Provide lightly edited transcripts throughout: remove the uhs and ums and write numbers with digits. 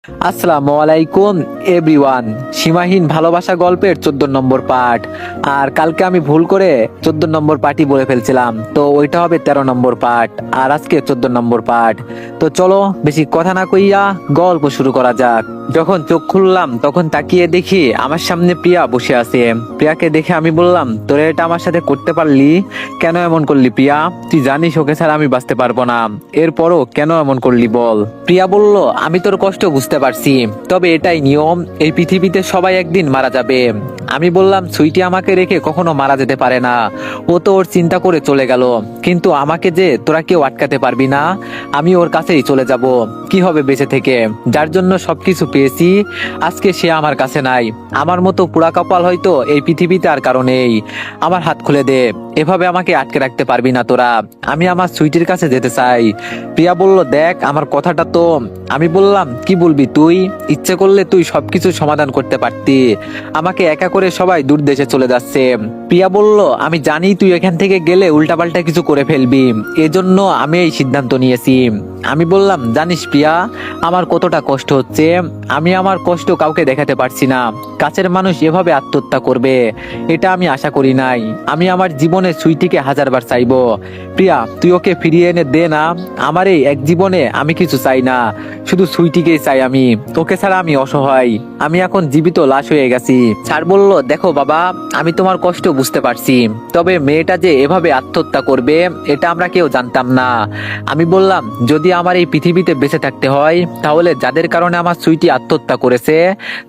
আসসালামু আলাইকুম এভরিওয়ান। সীমাহীন ভালোবাসা গল্পের 14 নম্বর পার্ট। আর কালকে আমি ভুল করে 14 নম্বর পার্টই বলে ফেলছিলাম, তো ওইটা হবে 13 নম্বর পার্ট, আর আজকে 14 নম্বর পার্ট। তো চলো বেশি কথা না কইয়া গল্প শুরু করা যাক। যখন চোখ খুললাম তখন তাকিয়ে দেখি আমার সামনে প্রিয়া বসে আছে। প্রিয়াকে দেখে আমি বললাম, তোরা এটা আমার সাথে করতে পারলি? কেন এমন করলি প্রিয়া? তুই জানিস ওকে ছাড়া আমি বাঁচতে পারবো না, এরপরও কেন এমন করলি বল? প্রিয়া বলল, আমি তোর কষ্ট বুঝতে পারছি, তবে এটাই নিয়ম, এই পৃথিবীতে সবাই একদিন মারা যাবে। আমি বললাম, সুইটি আমাকে রেখে কখনো মারা যেতে পারে না, ও তো ওর চিন্তা করে চলে গেল, কিন্তু আমাকে যে তোরা কেউ আটকাতে পারবি না, আমি ওর কাছেই চলে যাব। কি হবে বেঁচে থেকে? যার জন্য সবকিছু পেয়েছি আজকে সে আমার কাছে নাই। আমার মতো পোড়া কপাল হয়তো এই পৃথিবীতে আর কারো নেই। আমার হাত খুলে দে, এভাবে আমাকে আটকে রাখতে পারবি না তোরা। আমি আমার সুইটির কাছে যেতে চাই। প্রিয়া বলল, দেখ আমার কথাটা তো। আমি বললাম, কি বলবি তুই? ইচ্ছে করলে তুই সবকিছু সমাধান করতে পারতি, আমাকে একা করে সবাই দূর দেশে চলে যাচ্ছে। প্রিয়া বলল, আমি জানি তুই এখান থেকে গেলে উল্টাপাল্টা কিছু করে ফেলবি, এজন্য আমি এই সিদ্ধান্ত নিয়েছি। আমি বললাম, জানিস প্রিয়া, আমার কতটা কষ্ট হচ্ছে। আমি আমার কষ্ট কাউকে দেখাতে পারছি না। কাছের মানুষ এভাবে আত্মহত্যা করবে এটা আমি আশা করি নাই। আমি আমার জীবনে সুইটিকে 1000বার চাইবো। প্রিয়া, তুই ওকে ফিরিয়ে এনে দে না। আমার এই এক জীবনে আমি কিছু চাই না, শুধু সুইটিকেই চাই আমি। ওকে ছাড়া আমি অসহায়, আমি এখন জীবিত লাশ হয়ে গেছি। স্যার বলল, দেখো বাবা, আমি তোমার কষ্ট বুঝতে পারছি, তবে মেয়েটা যে এভাবে আত্মহত্যা করবে এটা আমরা কেউ জানতাম না। আমি বললাম, যদি আমার এই পৃথিবীতে বেঁচে থাকতে হয় তাহলে যাদের কারণে আমার সুইটি আত্মহত্যা করেছে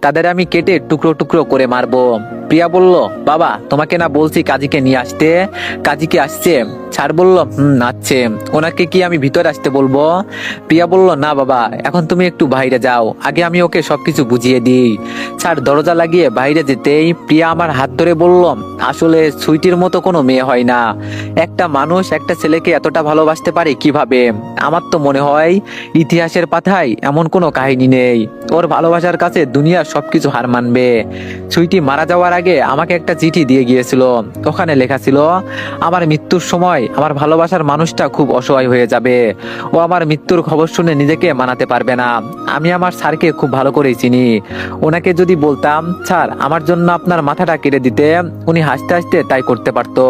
তাদের আমি কেটে টুকরো টুকরো করে মারবো। প্রিয়া বলল, বাবা তোমাকে না বলছি কাজীকে নিয়ে আসতে? কাজী কি আসছে? স্যার বলল, আসছে। ওনাকে কি আমি ভিতরে আসতে বলবো? প্রিয়া বলল, না বাবা, এখন তুমি একটু বাইরে যাও, আগে আমি ওকে সবকিছু বুঝিয়ে দিই। স্যার দরজা লাগিয়ে বাইরে যেতেই প্রিয়া আমার হাত ধরে বলল, আসলে সুইটির মতো কোনো মেয়ে হয় না। একটা মানুষ একটা ছেলেকে এতটা ভালোবাসতে পারে কিভাবে? আমার তো মনে হয় ইতিহাসের পাতায় এমন কোনো কাহিনী নেই। ওর ভালোবাসার কাছে দুনিয়ার সবকিছু হার মানবে। সুইটি মারা যাওয়ার আগে আমাকে একটা চিঠি দিয়ে গিয়েছিল, ওখানে লেখা ছিল, আমার মৃত্যুর সময় আমার ভালোবাসার মানুষটা খুব অসহায় হয়ে যাবে। ও আমার মৃত্যুর খবর শুনে নিজেকে মানাতে পারবে না। আমি আমার স্যারকে খুব ভালো করেই চিনি। ওনাকে যদি বলতাম, স্যার আমার জন্য আপনার মাথাটা কেটে দিতে, উনি হাসতে হাসতে তাই করতে পারতো।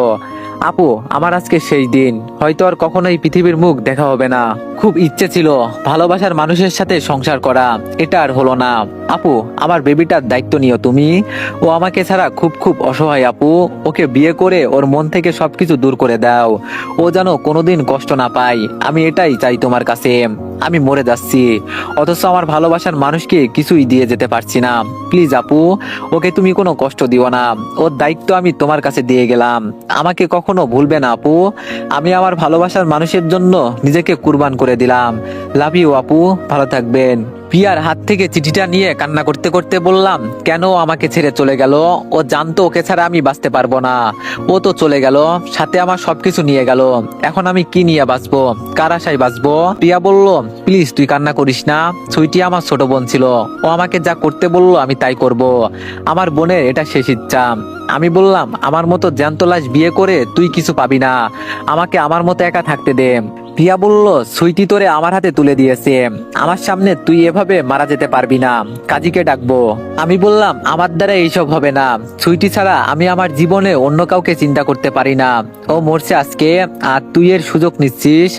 আপু, আমার আজকে শেষ দিন, হয়তো আর কখনোই পৃথিবীর মুখ দেখা হবে না। খুব ইচ্ছে ছিল ভালোবাসার মানুষের সাথে সংসার করা, এটা আর হলো না। আপু, আমার বেবিটার দায়িত্ব নিও তুমি। ও আমাকে ছাড়া খুব খুব অসহায় আপু। ওকে বিয়ে করে ওর মন থেকে সবকিছু দূর করে দাও, ও যেন কোনোদিন কষ্ট না পায়। আমি এটাই চাই তোমার কাছে। আমি মরে যাচ্ছি, অথচ আমার ভালোবাসার মানুষকে কিছুই দিয়ে যেতে পারছি না। প্লিজ আপু, ওকে তুমি কোনো কষ্ট দিও না। ওর দায়িত্ব আমি তোমার কাছে দিয়ে গেলাম, আমাকে কখনো ভুলবে না আপু। আমি আমার ভালোবাসার মানুষের জন্য নিজেকে কুরবান করে দিলাম। লাভ ইউ আপু, ভালো থাকবেন। প্রিয়ার হাত থেকে চিঠিটা নিয়ে কান্না করতে করতে বললাম, কেন আমাকে ছেড়ে চলে গেল? ও জানতো ওকে ছাড়া আমি বাঁচতে পারবো না। ও তো চলে গেল, সাথে আমার সবকিছু নিয়ে গেল। এখন আমি কি নিয়ে বাঁচবো, কার আশায় বাঁচবো? প্রিয়া বলল, প্লিজ তুই কান্না করিস না। সুইটি আমার ছোট বোন ছিল, ও আমাকে যা করতে বললো আমি তাই করব। আমার বোনের এটা শেষ ইচ্ছা। আমি বললাম, আমার মতো জ্যান্ত লাশ বিয়ে করে তুই কিছু পাবি না, আমাকে আমার মতো একা থাকতে দে। প্রিয়া বলল, সুইটি তোরে আমার হাতে তুলে দিয়েছে, আমার সামনে তুই এভাবে মারা যেতে পারবি না, কাজীকে ডাকবো। আমি বললাম, আমার দ্বারা এইসব হবে না, সুইটি ছাড়া আমি আমার জীবনে অন্য কাউকে চিন্তা করতে পারি না। ও মরছে আজকে, আর তুই এর সুযোগ নিচ্ছিস।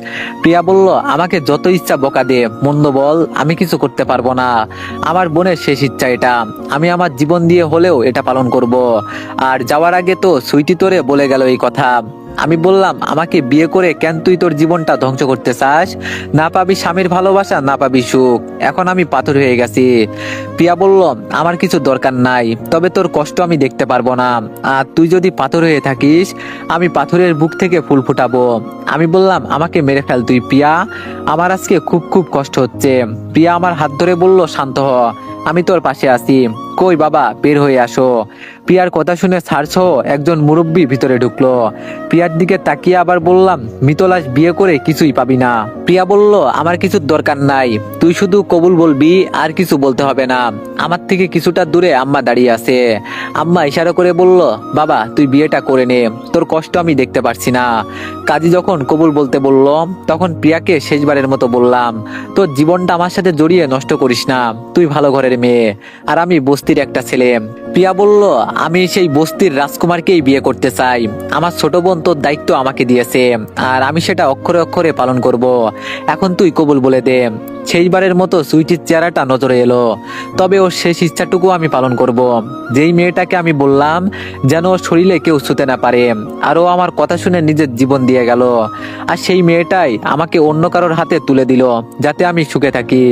প্রিয়া বলল, আমাকে যত ইচ্ছা বকা দে, মন্দ বল, আমি কিছু করতে পারবো না। আমার বোনের শেষ ইচ্ছা এটা, আমি আমার জীবন দিয়ে হলেও এটা পালন করব। আর যাওয়ার আগে তো সুইটি তোরে বলে গেল এই কথা। আমি বললাম, আমাকে বিয়ে করে কেন তুই তোর জীবনটা ধ্বংস করতে চাস? না পাবি স্বামীর ভালোবাসা, না পাবি সুখ, এখন আমি পাথর হয়ে গেছি। প্রিয়া বলল, আমার কিছু দরকার নাই, তবে তোর কষ্ট আমি দেখতে পারবো না। আর তুই যদি পাথর হয়ে থাকিস, আমি পাথরের বুক থেকে ফুল ফুটাবো। আমি বললাম, আমাকে মেরে ফেল তুই প্রিয়া, আমার আজকে খুব খুব কষ্ট হচ্ছে। প্রিয়া আমার হাত ধরে বলল, শান্ত হ, আমি তোর পাশে আছি। কই বাবা, বের হয়ে আসো। প্রিয়ার কথা শুনে স্যারসহ একজন মুরব্বী ভিতরে ঢুকলো। প্রিয়ার দিকে তাকিয়ে আবার বললাম, মৃতলাশ বিয়ে করে কিছুই পাবি না। প্রিয়া বলল, আমার কিছুর দরকার নাই, তুই শুধু কবুল বলবি, আর কিছু বলতে হবে না। আমার থেকে কিছুটা দূরে আম্মা দাঁড়িয়ে আছে। আম্মা ইশারা করে বলল, বাবা তুই বিয়েটা করে নে, তোর কষ্ট আমি দেখতে পারছি না। কাজী যখন কবুল বলতে বলল, তখন প্রিয়াকে শেষবারের মতো বললাম, তোর জীবনটা আমার সাথে জড়িয়ে নষ্ট করিস না। তুই ভালো ঘরের মেয়ে, আর আমি বস্তির একটা ছেলে। প্রিয়া বলল, আমি সেই বস্তির রাজকুমারকেই বিয়ে করতে চাই। আমার ছোট বোন তোর দায়িত্ব আমাকে দিয়েছে, আর আমি সেটা অক্ষরে অক্ষরে পালন করব। এখন তুই কবুল বলে দে। শেষবারের মতো সুইটির চেহারাটা নজরে এলো। তবে ওর শেষ ইচ্ছাটুকু আমি পালন করব। যেই মেয়েটাকে আমি বললাম যেন ওর শরীরে কেউ ছুতে না পারে, আর ও আমার কথা শুনে নিজের জীবন দিয়ে গেল। আর সেই মেয়েটাই আমাকে অন্য কারোর হাতে তুলে দিল, যাতে আমি সুখে থাকি।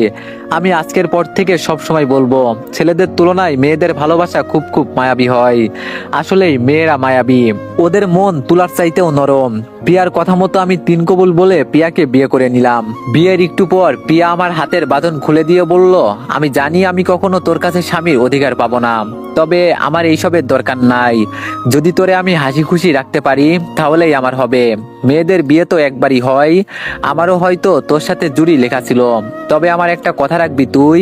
আমি আজকের পর থেকে সব সময় বলবো, ছেলেদের তুলনায় মেয়েদের ভালোবাসা খুব খুব মায়াবী হয়। আসলেই মেয়েরা মায়াবী, ওদের মন তুলার চাইতেও নরম। প্রিয়ার কথা মতো আমি 3 কবুল বলে প্রিয়াকে বিয়ে করে নিলাম। বিয়ের একটু পর প্রিয়া আমার হাতের বাঁধন খুলে দিয়ে বলল, আমি জানি আমি কখনো তোর কাছে স্বামীর অধিকার পাবো না, তবে আমার এইসবের দরকার নাই। যদি তোরে আমি হাসি খুশি রাখতে পারি তাহলেই আমার হবে। মেয়েদের বিয়ে তো একবারই হয়, আমারও হয়তো তোর সাথে জুড়ি লেখা ছিল। তবে আমার একটা কথা রাখবি তুই,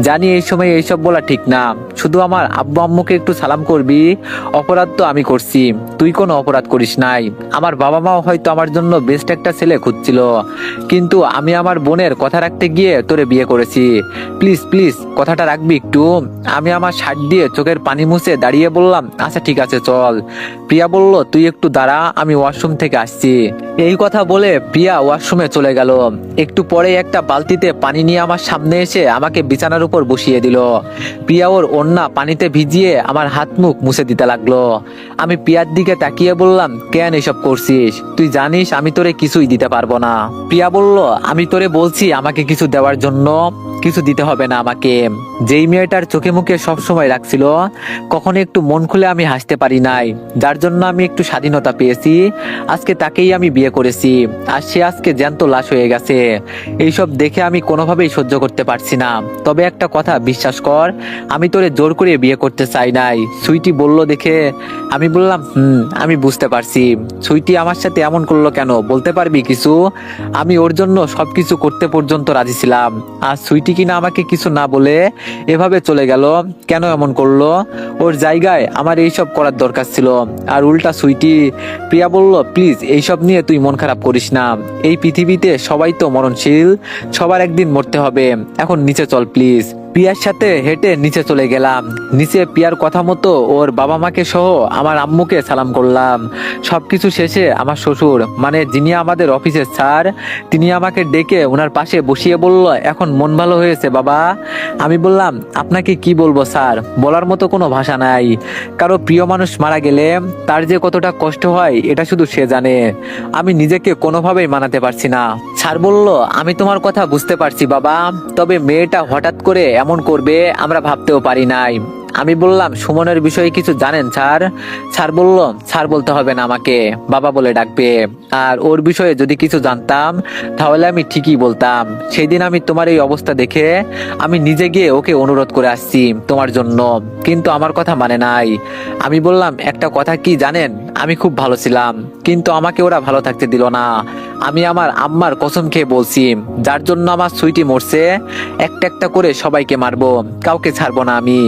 জানি এই সময় এইসব বলা ঠিক না। শুধু আমার আব্বু আম্মুকে একটু সালাম করবি। অপরাধ তো আমি করছি, তুই কোনো অপরাধ করিস নাই। আমার বাবা মাও হয়তো আমার জন্য বেস্ট একটা ছেলে খুঁজছিল, কিন্তু আমি আমার বোনের কথা রাখতে গিয়ে তোরে বিয়ে করেছি। প্লিজ প্লিজ কথাটা রাখবি একটু। আমি আমার শার্ট দিয়ে চোখের পানি মুছে দাঁড়িয়ে বললাম, আচ্ছা ঠিক আছে চল। প্রিয়া বলল, তুই একটু দাঁড়া, আমি ওয়াশরুম থেকে আসছি। এই কথা বলে প্রিয়া ওয়াশরুমে চলে গেল। একটু পরে একটা বালতিতে পানি নিয়ে আমার সামনে এসে আমাকে বিছানার উপর বসিয়ে দিল। প্রিয়া ওর ওড়না পানিতে ভিজিয়ে আমার হাত মুখ মুছে দিতে লাগলো। আমি প্রিয়ার দিকে তাকিয়ে বললাম, কেন এসব করছিস? তুই জানিস আমি তোরে কিছুই দিতে পারবো না। প্রিয়া বলল, আমি তোরে বলছি আমাকে কিছু দেওয়ার জন্য, কিছু দিতে হবে না আমাকে। যেই মেয়েটার চোখে মুখে সব সময় রাখছিল, কখনো একটু মন খুলে আমি হাসতে পারি নাই, যার জন্য আমি একটু স্বাধীনতা পেয়েছি, আজকে তাকেই আমি বিয়ে করেছি। আর সে আজকে জ্যান্ত লাশ হয়ে গেছে। এইসব দেখে আমি কোনোভাবেই সহ্য করতে পারছি না। তবে একটা কথা বিশ্বাস কর, আমি তোরে জোর করে বিয়ে করতে চাই নাই। সুইটি বলল দেখে আমি বললাম, আমি বুঝতে পারছি। সুইটি আমার সাথে এমন করলো কেন, বলতে পারবি কিছু? আমি ওর জন্য সবকিছু করতে পর্যন্ত রাজি ছিলাম, আর সুইটি কিনা আমাকে কিছু না বলে এভাবে চলে গেল। কেন এমন করলো? ওর জায়গায় আমার এইসব করার দরকার ছিল, আর উল্টা সুইটি। প্রিয়া বলল, প্লিজ এইসব নিয়ে তুই মন খারাপ করিস না। এই পৃথিবীতে সবাই তো মরণশীল, সবার একদিন মরতে হবে। এখন নিচে চল প্লিজ। প্রিয়ার সাথে হেঁটে নিচে চলে গেলাম। নিচে প্রিয়ার কথা মতো ওর বাবা মাকে সহ আমার আম্মুকে সালাম করলাম। সবকিছু শেষে আমার শ্বশুর, মানে যিনি আমাদের অফিসের স্যার, তিনি আমাকে ডেকে ওনার পাশে বসিয়ে বলল, এখন মন ভালো হয়েছে বাবা? আমি বললাম, আপনাকে কি বলবো স্যার, বলার মতো কোনো ভাষা নাই। কারো প্রিয় মানুষ মারা গেলে তার যে কতটা কষ্ট হয় এটা শুধু সে জানে। আমি নিজেকে কোনোভাবেই মানাতে পারছি না। স্যার বলল, আমি তোমার কথা বুঝতে পারছি বাবা, তবে মেয়েটা হঠাৎ করে এমন করবে আমরা ভাবতেও পারি নাই। আমি বললাম, সুমনের বিষয়ে কিছু জানেন স্যার? স্যার বলল, স্যার বলতে হবে না, আমাকে বাবা বলে ডাকবে। আর ওর বিষয়ে যদি কিছু জানতাম তাহলে আমি ঠিকই বলতাম। সেই দিন আমি তোমার এই অবস্থা দেখে আমি নিজে গিয়ে ওকে অনুরোধ করে আসছি তোমার জন্য, কিন্তু আমার কথা মানে নাই। আমি বললাম, একটা কথা কি জানেন, আমি খুব ভালো ছিলাম, কিন্তু আমাকে ওরা ভালো থাকতে দিল না। আমি আমার আম্মার কসম খেয়ে বলছি, যার জন্য আমার সুইটি মরছে, একটা একটা করে সবাইকে মারবো, কাউকে ছাড়বো না আমি।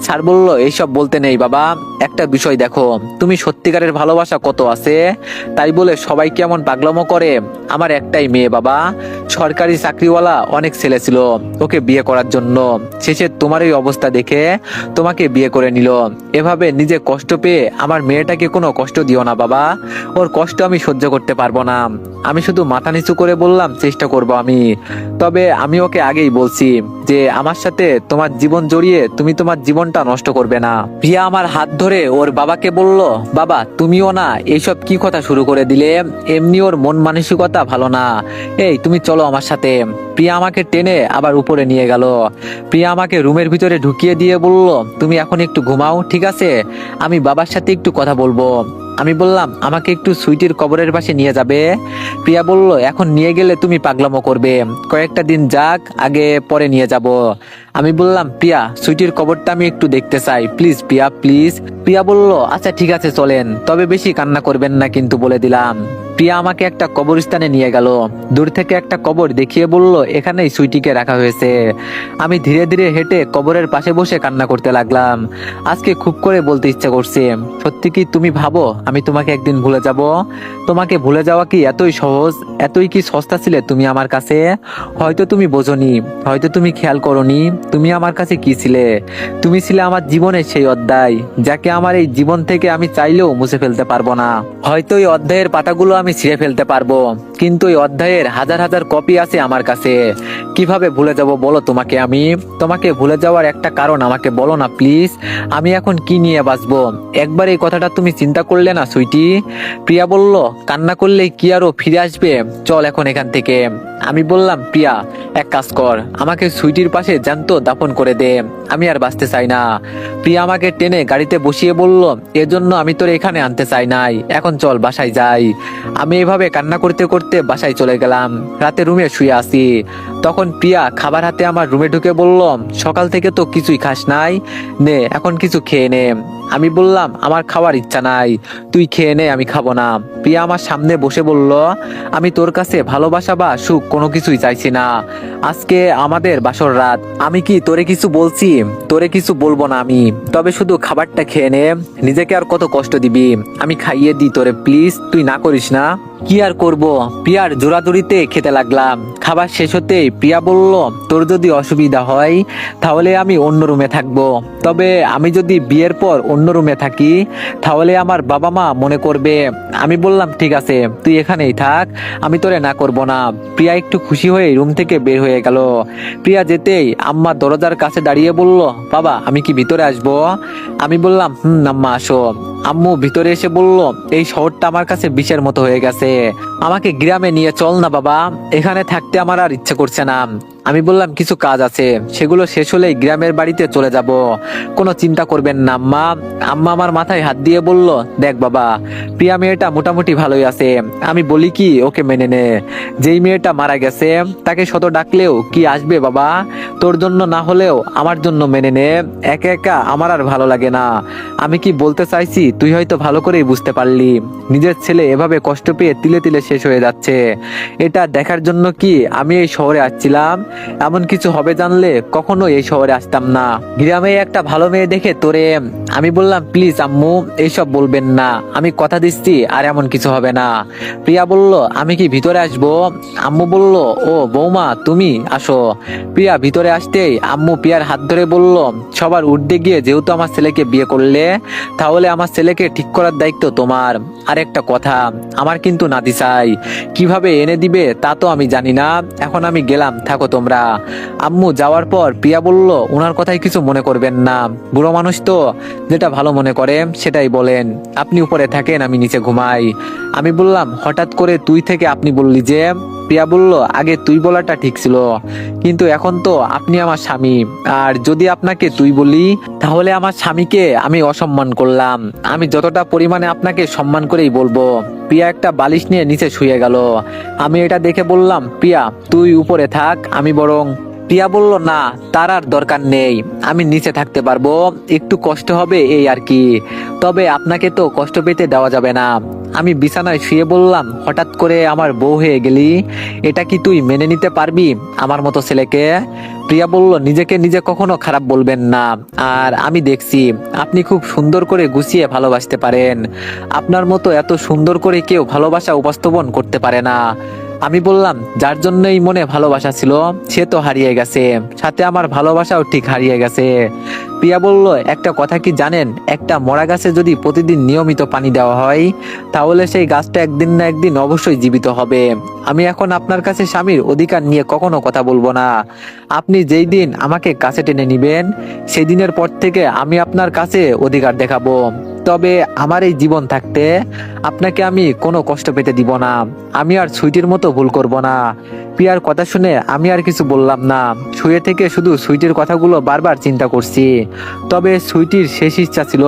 স্যার বলল, এইসব বলতে নেই বাবা, একটা বিষয় দেখো, তুমি সত্যিকারের ভালোবাসা কত আছে, তাই বলে সবাই কেমন পাগলামো করে। আমার একটাই মেয়ে বাবা, সরকারি চাকরিওয়ালা অনেক ছেলে ছিল ওকে বিয়ে করার জন্য, শেষে তোমার এই অবস্থা দেখে তোমাকে বিয়ে করে নিল। এভাবে নিজে কষ্ট পেয়ে আমার মেয়েটাকে কোনো কষ্ট দিও না বাবা, ওর কষ্ট আমি সহ্য করতে পারবো না। আমি শুধু মাথা নিচু করে বললাম, চেষ্টা করব আমি। তবে আমি ওকে আগেই বলছি যে আমার সাথে তোমার জীবন জড়িয়ে তুমি তোমার জীবনটা নষ্ট করবে না। প্রিয়া আমার হাত ধরে ওর বাবাকে বলল, বাবা তুমিও না এইসব কি কথা শুরু করে দিলে, এমনি ওর মন মানসিকতা ভালো না। এই তুমি চলো আমার সাথে। প্রিয়া আমাকে টেনে আবার উপরে নিয়ে গেল। প্রিয়া আমাকে রুমের ভিতরে ঢুকিয়ে দিয়ে বলল, তুমি এখন একটু ঘুমাও, ঠিক আছে? আমি বাবার সাথে একটু কথা বলবো। আমি বললাম, আমাকে একটু সুইটির কবরের পাশে নিয়ে যাবে? প্রিয়া বলল, এখন নিয়ে গেলে তুমি পাগলামো করবে, কয়েকটা দিন যাক, আগে পরে নিয়ে যাব। আমি বললাম, প্রিয়া, সুইটির কবরটা আমি একটু দেখতে চাই, প্লিজ প্রিয়া, প্লিজ। প্রিয়া বলল, আচ্ছা ঠিক আছে চলেন, তবে বেশি কান্না করবেন না কিন্তু, বলে দিলাম। প্রিয়া আমাকে একটা কবরস্থানে নিয়ে গেল। দূর থেকে একটা কবর দেখিয়ে বলল, এখানেই সুইটিকে রাখা হয়েছে। আমি ধীরে ধীরে হেঁটে কবরের পাশে বসে কান্না করতে লাগলাম। আজকে খুব করে বলতে ইচ্ছা করছে, সত্যি কি তুমি ভাবো আমি তোমাকে একদিন ভুলে যাব? তোমাকে ভুলে যাওয়া কি এতই সহজ, এতই কি সস্তা ছিলে তুমি আমার কাছে? হয়তো তুমি বোঝনি, হয়তো তুমি খেয়াল করনি, তুমি আমার কাছে কি ছিলে? তুমি ছিলে আমার জীবনের সেই অধ্যায়, যাকে আমার এই জীবন থেকে আমি চাইলেও মুছে ফেলতে পারবো না। হয়তো এই অধ্যায়ের পাতাগুলো আমি ছিঁড়ে ফেলতে পারবো, কিন্তু এই অধ্যায়ের হাজার হাজার কপি আছে আমার কাছে। কিভাবে ভুলে যাব বলো তোমাকে আমি? তোমাকে ভুলে যাওয়ার একটা কারণ আমাকে বলো না প্লিজ। আমি এখন কি নিয়ে বাঁচবো? একবার এই কথাটা তুমি চিন্তা করলে না সুইটি? প্রিয়া বলল, কান্না করলেই কি আরো ফিরে আসবে? চল এখন এখান থেকে। আমি বললাম, প্রিয়া এক কাজ কর, আমাকে সুইটির পাশে জ্যান্ত দাফন করে দে, আমি আর বাঁচতে চাই না। প্রিয়া আমাকে টেনে গাড়িতে বসিয়ে বলল, এজন্য আমি তোর এখানে আনতে চাই নাই, এখন চল বাসায় যাই। আমি এভাবে কান্না করতে করতে বাসায় চলে গেলাম। রাতে রুমে শুয়ে আসি, তখন প্রিয়া খাবার হাতে আমার রুমে ঢুকে বলল, সকাল থেকে তো কিছুই খাস নাই, নে এখন কিছু খেয়ে নে। আমি বললাম, আমার খাওয়ার ইচ্ছা নাই, তুই খেয়ে নে, আমি খাবো না। প্রিয়া আমার সামনে বসে বলল, আমি তোর কাছে ভালোবাসা বা সুখ কোনো কিছুই চাইছি না। আজকে আমাদের বাসর রাত, আমি কি তোরে কিছু বলছি? তোরে কিছু বলবো না আমি, তবে শুধু খাবারটা খেয়ে নে, নিজেকে আর কত কষ্ট দিবি? আমি খাইয়ে দিই তোরে, প্লিজ তুই না করিস না। কি আর করব, প্রিয়ার জোরাজুরিতে খেতে লাগলাম। খাবার শেষ হতেই প্রিয়া বলল, তোর যদি অসুবিধা হয় তাহলে আমি অন্য রুমে থাকবো, তবে আমি যদি বিয়ের পর অন্য রুমে থাকি তাহলে আমার বাবা মা মনে করবে। আমি বললাম, ঠিক আছে তুই এখানেই থাক, আমি তোরে না করব না। প্রিয়া একটু খুশি হয়ে রুম থেকে বের হয়ে গেল। প্রিয়া যেতেই আম্মা দরজার কাছে দাঁড়িয়ে বলল, বাবা আমি কি ভিতরে আসবো? আমি বললাম, আম্মা আসো। আম্মু ভিতরে এসে বলল, এই শহরটা আমার কাছে বিষের মতো হয়ে গেছে, আমাকে গ্রামে নিয়ে চল না বাবা, এখানে থাকতে আমার আর ইচ্ছে করছে না। আমি বললাম, কিছু কাজ আছে, সেগুলো শেষ হলেই গ্রামের বাড়িতে চলে যাব, কোনো চিন্তা করবেন না আম্মা। আম্মা আমার মাথায় হাত দিয়ে বলল, দেখ বাবা, প্রিয়া মেয়েটা মোটামুটি ভালোই আছে, আমি বলি কি ওকে মেনে নে। যেই মেয়েটা মারা গেছে তাকে শত ডাকলেও কি আসবে বাবা? তোর জন্য না হলেও আমার জন্য মেনে নে, একা একা আমার আর ভালো লাগে না। আমি কি বলতে চাইছি তুই হয়তো ভালো করেই বুঝতে পারলি, নিজের ছেলে এভাবে কষ্ট পেয়ে তিলে তিলে শেষ হয়ে যাচ্ছে, এটা দেখার জন্য কি আমি এই শহরে আসছিলাম? এমন কিছু হবে জানলে কখনো এই শহরে আসতাম না। গ্রামে একটা ভালো মেয়ে দেখে তোরে। আমি বললাম, প্লিজ আম্মু এইসব বলবেন না, আমি কথা দিচ্ছি আর এমন কিছু হবে না। প্রিয়া বলল, আমি কি ভিতরে আসবো? আম্মু বলল, ও বৌমা তুমি আসো। প্রিয়া ভিতরে আসতেই আম্মু প্রিয়ার হাত ধরে বলল, সবার ঊর্ধ্বে গিয়ে যেহেতু আমার ছেলেকে বিয়ে করলে, তাহলে আমার ছেলেকে ঠিক করার দায়িত্ব তোমার। আর একটা কথা, আমার কিন্তু নাতি চাই, কিভাবে এনে দিবে তা তো আমি জানি না, এখন আমি গেলাম, থাকো তোমরা। আম্মু যাওয়ার পর প্রিয়া বলল, ওনার কথাই কিছু মনে করবেন না, বুড়ো মানুষ তো, যেটা ভালো মনে করে সেটাই বলেন, আপনি উপরে থাকেন আমি নিচে ঘুমাই। আমি বললাম, হঠাৎ করে তুই থেকে আপনি বললি যে? প্রিয়া বলল, আগে তুই বলাটা ঠিক ছিল, কিন্তু এখন তো আপনি আমার স্বামী, আর যদি আপনাকে তুই বলি তাহলে আমার স্বামীকে আমি অসম্মান করলাম। আমি যতটা পরিমাণে আপনাকে সম্মান করেই বলবো। প্রিয়া একটা বালিশ নিয়ে নিচে শুয়ে গেল। আমি এটা দেখে বললাম, প্রিয়া তুই উপরে থাক, আমি বরং। প্রিয়া বলল, না তার আর দরকার নেই, আমি নিচে থাকতে পারবো, একটু কষ্ট হবে এই আর কি, তবে আপনাকে তো কষ্ট পেতে দেওয়া যাবে না। আমি বিছানায় শুয়ে বললাম, হঠাৎ করে আমার বউ হয়ে গেলি, এটা কি তুই মেনে নিতে পারবি আমার মতো ছেলেকে? প্রিয়া বলল, নিজেকে নিজে কখনো খারাপ বলবেন না, আর আমি দেখছি আপনি খুব সুন্দর করে গুছিয়ে ভালোবাসতে পারেন, আপনার মতো এত সুন্দর করে কেউ ভালোবাসা উপস্থাপন করতে পারে না। আমি বললাম, যার জন্যই মনে ভালোবাসা ছিল সে তো হারিয়ে গেছে, সাথে আমার ভালোবাসাও ঠিক হারিয়ে গেছে। প্রিয়া বলল, একটা কথা কি জানেন, একটা মরা গাছে যদি প্রতিদিন নিয়মিত পানি দেওয়া হয় তাহলে সেই গাছটা একদিন না একদিন অবশ্যই জীবিত হবে। আমি এখন আপনার কাছে স্বামীর অধিকার নিয়ে কখনো কথা বলবো না। আপনি যেই দিন আমাকে কাছে টেনে নিবেন সেই দিনের পর থেকে আমি আপনার কাছে অধিকার দেখাবো। তবে আমার এই জীবন থাকতে আপনাকে আমি কোনো কষ্ট পেতে দিব না। আমি আর সুইটির মতো ভুল করব না। প্রিয়ার কথা শুনে আমি আর কিছু বললাম না। শুয়ে থেকে শুধু সুইটির কথাগুলো বারবার চিন্তা করছি। তবে সুইটির শেষ ইচ্ছা ছিল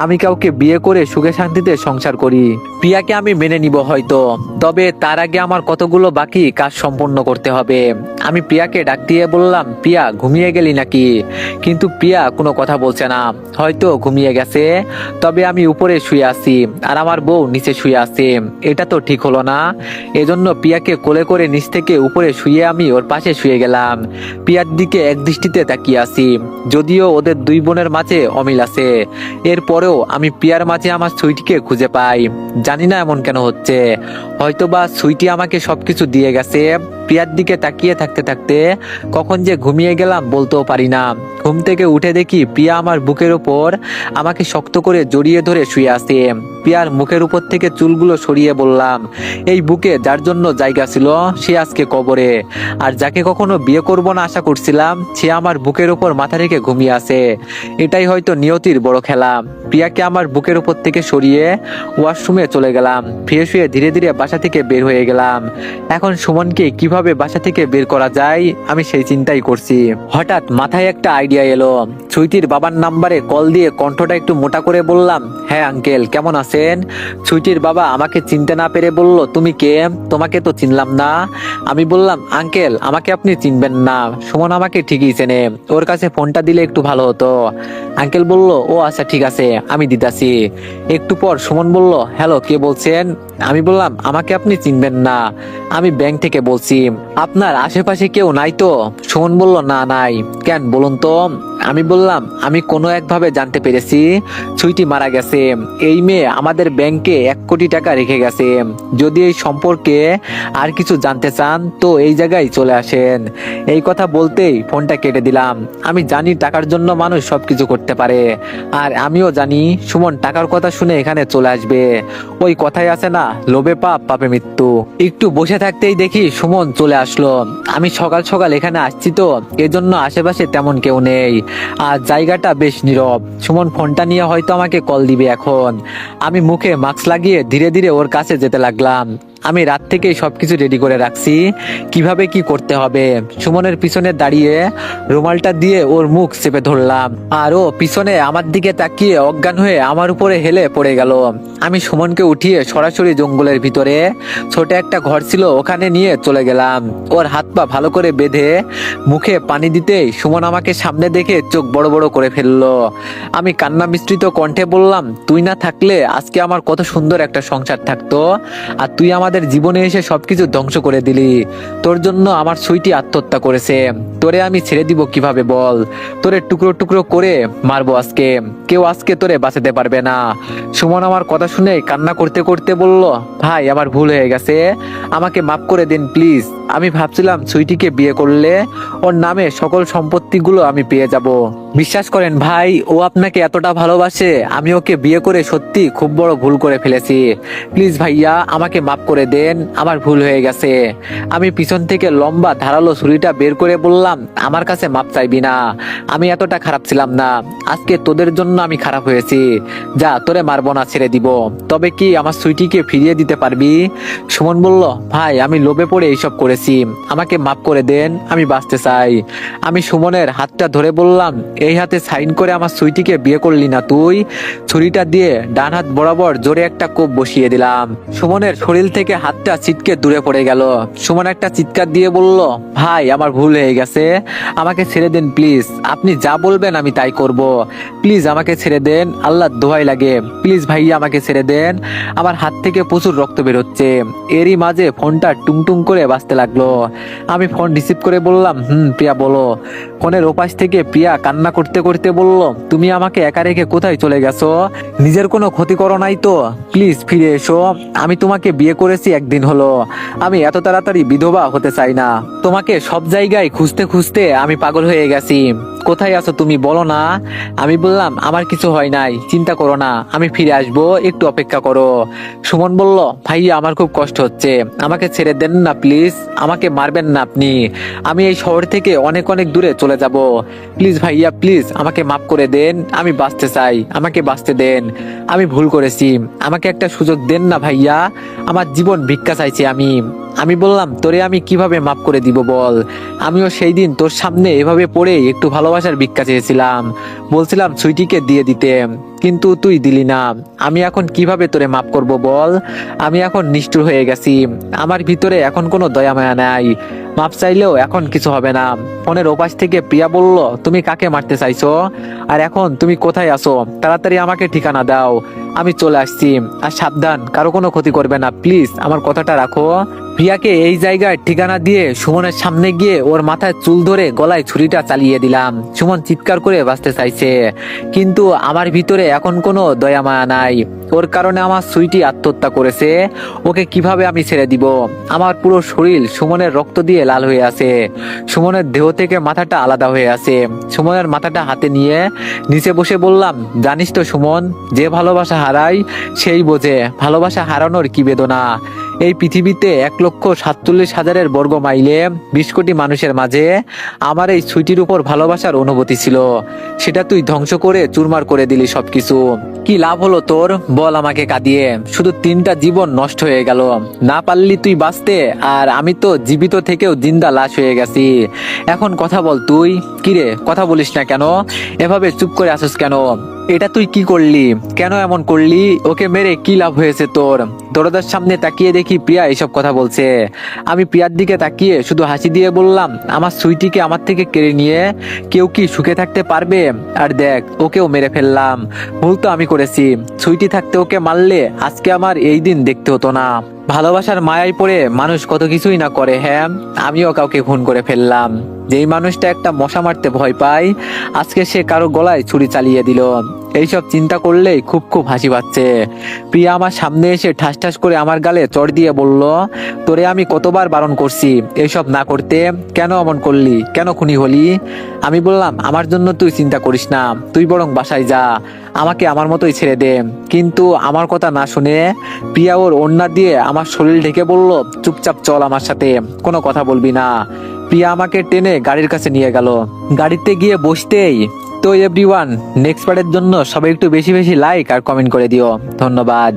আমি কাউকে বিয়ে করে সুখে শান্তিতে সংসার করি। প্রিয়াকে আমি মেনে নিব হয়তো, তবে তার আগে আমার কতগুলো বাকি কাজ সম্পন্ন করতে হবে। আমি প্রিয়াকে ডাক দিয়ে বললাম, প্রিয়া ঘুমিয়ে গেলি নাকি? কিন্তু প্রিয়া কোনো কথা বলছে না, হয়তো ঘুমিয়ে গেছে। তবে আমি উপরে শুয়ে আছি আর আমার বউ নিচে শুয়ে আছে, এটা তো ঠিক হলো না। এজন্য প্রিয়াকে কোলে করে নিচ থেকে উপরে শুয়ে আমি ওর পাশে শুয়ে গেলাম। প্রিয়ার দিকে এক দৃষ্টিতে তাকিয়ে আছি, যদিও ওদের দুই বোনের মাঝে অমিল আছে। এরপরেও আমি প্রিয়ার মাঝে আমার সুইটিকে খুঁজে পাই। জানি না এমন কেন হচ্ছে, হয়তোবা সুইটি আমাকে সবকিছু দিয়ে গেছে। প্রিয়ার দিকে তাকিয়ে থাকতে থাকতে কখন যে ঘুমিয়ে গেলাম বলতেও পারি না। ঘুম থেকে উঠে দেখি প্রিয়া আমার বুকের ওপর আমাকে শক্ত করে জড়িয়ে ধরে শুয়ে আছে। প্রিয়ার মুখের উপর থেকে চুলগুলো সরিয়ে বললাম, এই বুকে যার জন্য জায়গা ছিল সে আজকে কবরে, আর যাকে কখনো বিয়ে করব না আশা করছিলাম সে আমার বুকের উপর মাথা রেখে ঘুমিয়ে আছে। এটাই হয়তো নিয়তির বড় খেলা। প্রিয়াকে আমার বুকের উপর থেকে সরিয়ে ওয়াশরুমে চলে গেলাম। ফ্রেশ হয়ে ধীরে ধীরে বাসা থেকে বের হয়ে গেলাম। এখন সুমনকে কিভাবে বাসা থেকে বের করা যায় আমি সেই চিন্তাই করছি। হঠাৎ মাথায় একটা আইডিয়া এলো। সুইটির বাবার নাম্বারে কল দিয়ে কণ্ঠটা একটু মোটা করে বললাম, হ্যাঁ আঙ্কেল কেমন আছেন? সুইটির বাবা আমাকে চিনতে না পেরে বলল, তুমি কে? তোমাকে তো চিনলাম না। আমি বললাম, আঙ্কেল আমাকে আপনি চিনবেন না, সুমন আমাকে ঠিকই চেনে, ওর কাছে ফোনটা দিলে একটু ভালো হতো। আঙ্কেল বলল, ও আচ্ছা ঠিক আছে আমি দিতাছি। একটু পর সুমন বলল, হ্যালো কে বলছেন? আমি বললাম, আমাকে আপনি চিনবেন না, আমি ব্যাংক থেকে বলছি। আপনার আশেপাশে কেউ নাই তো? সুমন বলল, না নাই। কেন বলুন তো? আমি বললাম, আমি কোনো একভাবে জানতে পেরেছি সুইটি মারা গেছে। এই মেয়ে আমাদের ব্যাংকে 1 কোটি টাকা রেখে গেছে। যদি এই সম্পর্কে আর কিছু জানতে চান তো এই জায়গায় চলে আসেন। এই কথা বলতেই ফোনটা কেটে দিলাম। আমি জানি টাকার জন্য মানুষ সবকিছু করতে পারে, আর আমিও জানি সুমন টাকার কথা শুনে এখানে চলে আসবে। ওই কথাই আছে না, লোভে পাপ পাপে মৃত্যু। একটু বসে থাকতেই দেখি সুমন চলে আসলো। আমি সকাল সকাল এখানে আসছি তো এজন্য আশেপাশে তেমন কেউ নেই, আর জায়গাটা বেশ নীরব। সুমন ফোনটা নিয়ে হয়তো আমাকে কল দিবে এখন। আমি মুখে মাস্ক লাগিয়ে ধীরে ধীরে ওর কাছে যেতে লাগলাম। আমি রাত থেকেই সবকিছু রেডি করে রাখছি, কিভাবে কি করতে হবে। সুমনের পিছনে দাঁড়িয়ে রুমালটা দিয়ে ওর মুখ চেপে ধরলাম, আর ও পিছনে আমার দিকে তাকিয়ে অজ্ঞান হয়ে আমার উপরে হেলে পড়ে গেল। আমি সুমনকে উঠিয়ে সরাসরি জঙ্গলের ভিতরে ছোট একটা ঘর ছিল ওখানে নিয়ে চলে গেলাম। ওর হাত পা ভালো করে বেঁধে মুখে পানি দিতেই সুমন আমাকে সামনে দেখে চোখ বড় বড় করে ফেললো। আমি কান্না মিশ্রিত কণ্ঠে বললাম, তুই না থাকলে আজকে আমার কত সুন্দর একটা সংসার থাকতো, আর তুই আমাদের জীবনে এসে সবকিছু ধ্বংস করে দিলি। তোর জন্য আমার সুইটি আত্মহত্যা করেছে, তোরে আমি ছেড়ে দিব কিভাবে বল? তোরে টুকরো টুকরো করে মারবো আজকে, কেউ আজকে তোরে বাঁচাতে পারবে না। সুমন আমার কথা শুনে কান্না করতে করতে বলল, ভাই আমার ভুল হয়ে গেছে, আমাকে মাফ করে দিন প্লিজ। আমি ভাবছিলাম সুইটিকে বিয়ে করলে ওর নামে সকল সম্পত্তিগুলো আমি পেয়ে যাব। বিশ্বাস করেন ভাই, ও আপনাকে এতটা ভালোবাসে, আমি ওকে বিয়ে করে সত্যি খুব বড় ভুল করে ফেলেছি। প্লিজ ভাইয়া আমাকে মাফ করে দেন, আমার ভুল হয়ে গেছে। আমি পিছন থেকে লম্বা ধারালো ছুরিটা বের করে বললাম, আমার কাছে মাপ চাইবি না, আমি এতটা খারাপ ছিলাম না। আজকে তোদের জন্য আমি খারাপ হয়েছি। যা, তোরে মারবো না, ছেড়ে দিব। তবে কি আমার সুইটিকে ফিরিয়ে দিতে পারবি? সুমন বলল, ভাই আমি লোভে পড়ে এইসব করেছি, আমাকে মাফ করে দেন, আমি বাঁচতে চাই। আমি সুমনের হাতটা ধরে বললাম, এই হাতে সাইন করে আমার সুইটিকে বিয়ে করলি না তুই? ছুরিটা দিয়ে ডান হাত বরাবর জোরে একটা কোপ বসিয়ে দিলাম। সুমনের শরীর থেকে হাতটা ছিটকে দূরে পড়ে গেল। সুমন একটা চিৎকার দিয়ে বলল, ভাই আমার ভুল হয়ে গেছে, আমাকে ছেড়ে দেন প্লিজ, আপনি যা বলবেন আমি তাই করব। প্লিজ আমাকে ছেড়ে দেন, আল্লাহর দোহাই লাগে, প্লিজ ভাইয়া আমাকে ছেড়ে দেন। আমার হাত থেকে প্রচুর রক্ত বের হচ্ছে। এরই মাঝে ফোনটা টুংটুং করে বাজতে লাগলো। আমি ফোন রিসিভ করে বললাম, প্রিয়া বলো। ফোনের ওপাশ থেকে প্রিয়া কান্না করতে করতে বলল, তুমি আমাকে একা রেখে কোথায় চলে গেছো? নিজের কোনো ক্ষতি করো নাই তো? প্লিজ ফিরে এসো, আমি তোমাকে বিয়ে করেছি একদিন হলো, আমি এত তাড়াতাড়ি বিধবা হতে চাই না। তোমাকে সব জায়গায় খুঁজতে খুঁজতে আমি পাগল হয়ে গেছি। কোথায় আছো তুমি, বলো না। আমি বললাম আমার কিছু হয় নাই, চিন্তা করো না, আমি ফিরে আসবো, একটু অপেক্ষা করো। সুমন বলল, ভাইয়া আমার খুব কষ্ট হচ্ছে, আমাকে ছেড়ে দেন না প্লিজ, আমাকে মারবেন না আপনি, আমি এই শহর থেকে অনেক অনেক দূরে চলে যাব, প্লিজ ভাইয়া প্লিজ আমাকে মাফ করে দেন, আমি বাঁচতে চাই, আমাকে বাঁচতে দেন, আমি ভুল করেছি, আমাকে একটা সুযোগ দেন না ভাইয়া, আমার জীবন ভিক্ষা চাইছি আমি। আমি বললাম, তোরে আমি কিভাবে মাফ করে দিব বল, আমিও সেই দিন তোর সামনে এভাবে পড়ে একটু ভালোবাসার ভিক্ষা চেয়েছিলাম, বলছিলাম সুইটিকে দিয়ে দিতে, কিন্তু তুই দিলি না, আমি এখন কিভাবে তোরে মাফ করব বল, আমি এখন নিষ্ঠুর হয়ে গেছি, আমার ভিতরে এখন কোনো দয়া মায়া নাই, মাপ চাইলেও এখন কিছু হবে না। ফোনের ওপাশ থেকে প্রিয়া বলল, তুমি কাকে মারতে চাইছো, আর এখন তুমি কোথায় আছো, তাড়াতাড়ি আমাকে ঠিকানা দাও, আমি চলে আসছি, আর সাবধান, কারো কোনো ক্ষতি করবে না প্লিজ, আমার কথাটা রাখো। প্রিয়াকে এই জায়গায় ঠিকানা দিয়ে সুমনের সামনে গিয়ে ওর মাথায় চুল ধরে গলায় ছুরিটা চালিয়ে দিলাম। সুমন চিৎকার করে বাঁচতে চাইছে, কিন্তু আমার ভিতরে এখন কোনো দয়া মায়া নাই, ওর কারণে আমার সুইটি আত্মহত্যা করেছে, ওকে কিভাবে আমি ছেড়ে দিব, আমার পুরো শরীর সুমনের রক্ত দিয়ে লাল হয়ে আছে, সুমনের দেহ থেকে মাথাটা আলাদা হয়ে আছে। সুমনের মাথাটা হাতে নিয়ে নিচে বসে বললাম, জানিস তো সুমন, যে ভালোবাসা হারায় সেই বোঝে ভালোবাসা হারানোর কি বেদনা। এই পৃথিবীতে 1,47,000 বর্গ মাইলে 20 কোটি মানুষের মাঝে আমার এই সুইটির উপর ভালোবাসার অনুভূতি ছিল, সেটা তুই ধ্বংস করে চুরমার করে দিলি সবকিছু। কি লাভ হলো তোর বল আমাকে কাঁদিয়ে, শুধু 3টা জীবন নষ্ট হয়ে গেল, না পারলি তুই বাঁচতে, আর আমি তো জীবিত থেকেও জিন্দা লাশ হয়ে গেছি। এখন কথা বল তুই, কিরে কথা বলিস না কেন, এভাবে চুপ করে আসিস কেন, এটা তুই কি করলি, কেন এমন করলি, ওকে মেরে কি লাভ হয়েছে তোর। দরজার সামনে তাকিয়ে দেখি প্রিয়া এইসব কথা বলছে, আমি প্রিয়ার দিকে তাকিয়ে শুধু হাসি দিয়ে বললাম, আমার সুইটিকে আমার থেকে কেড়ে নিয়ে কেউ কি সুখে থাকতে পারবে, আর দেখ ওকেও মেরে ফেললাম, ভুল তো আমি করেছি, সুইটি থাকতে ওকে মারলে আজকে আমার এই দিন দেখতে হতো না। ভালোবাসার মায়ায় পড়ে মানুষ কত কিছুই না করে, হ্যাঁ আমিও কাউকে খুন করে ফেললাম। যেই মানুষটা একটা মশা মারতে ভয় পায়, আজকে সে কারো গলায় ছুরি চালিয়ে দিল। এইসব চিন্তা করলেই খুব খুব হাসি পাচ্ছে। প্রিয়া আমার সামনে এসে ঠাস ঠাস করে আমার গালে চড় দিয়ে বলল, তোরে আমি কতবার বারণ করছি এইসব না করতে, কেন অমন করলি, কেন খুনি হলি। আমি বললাম, আমার জন্য তুই চিন্তা করিস না, তুই বরং বাসায় যা, আমাকে আমার মতোই ছেড়ে দে। কিন্তু আমার কথা না শুনে প্রিয়া ওর ওড়না দিয়ে আমার শরীর ঢেকে বলল, চুপচাপ চল আমার সাথে, কোনো কথা বলবি না। প্রিয়া আমাকে টেনে গাড়ির কাছে নিয়ে গেল। গাড়িতে গিয়ে বসতেই, তো এভরিওয়ান, নেক্সট পার্টের জন্য সবাই একটু বেশি বেশি লাইক আর কমেন্ট করে দিও, ধন্যবাদ।